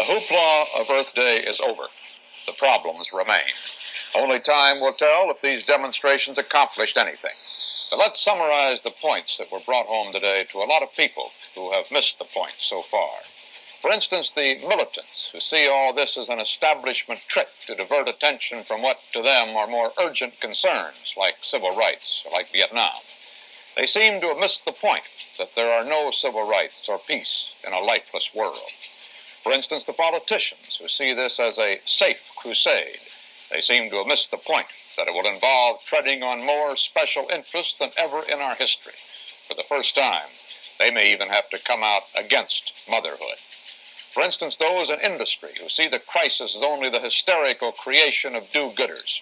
hoopla of Earth Day is over. The problems remain. Only time will tell if these demonstrations accomplished anything. But let's summarize the points that were brought home today to a lot of people who have missed the point so far. For instance, the militants who see all this as an establishment trick to divert attention from what to them are more urgent concerns like civil rights or like Vietnam. They seem to have missed the point that there are no civil rights or peace in a lifeless world. For instance, the politicians who see this as a safe crusade, they seem to have missed the point that it will involve treading on more special interests than ever in our history. For the first time, they may even have to come out against motherhood. For instance, those in industry who see the crisis as only the hysterical creation of do-gooders,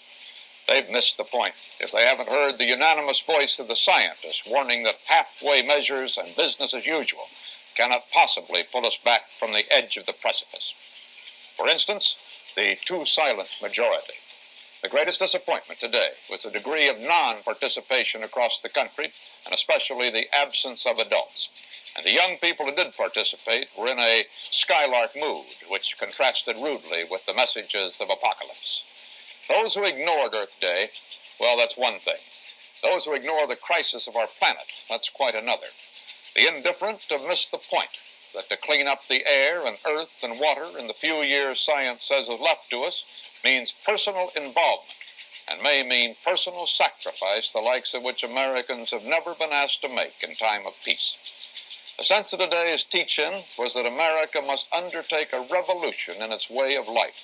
they've missed the point if they haven't heard the unanimous voice of the scientists warning that halfway measures and business as usual cannot possibly pull us back from the edge of the precipice. For instance, the too silent majority. The greatest disappointment today was the degree of non-participation across the country, and especially the absence of adults. And the young people who did participate were in a skylark mood, which contrasted rudely with the messages of apocalypse. Those who ignored Earth Day, well, that's one thing. Those who ignore the crisis of our planet, that's quite another. The indifferent have missed the point that to clean up the air and earth and water in the few years science says is left to us means personal involvement and may mean personal sacrifice, the likes of which Americans have never been asked to make in time of peace. The sense of today's teach-in was that America must undertake a revolution in its way of life.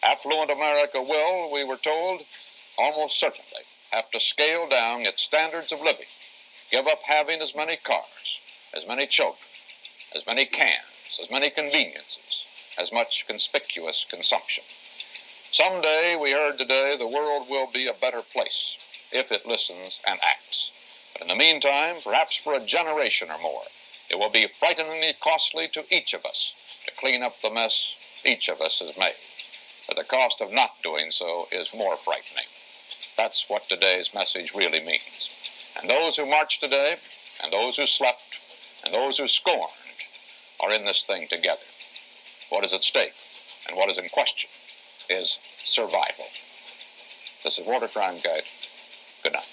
Affluent America will, we were told, almost certainly have to scale down its standards of living, give up having as many cars, as many children, as many cans, as many conveniences, as much conspicuous consumption. Someday, we heard today, the world will be a better place if it listens and acts. But in the meantime, perhaps for a generation or more, it will be frighteningly costly to each of us to clean up the mess each of us has made. But the cost of not doing so is more frightening. That's what today's message really means. And those who marched today, and those who slept, and those who scorned are in this thing together. What is at stake and what is in question is survival. This is Walter Cronkite. Good night.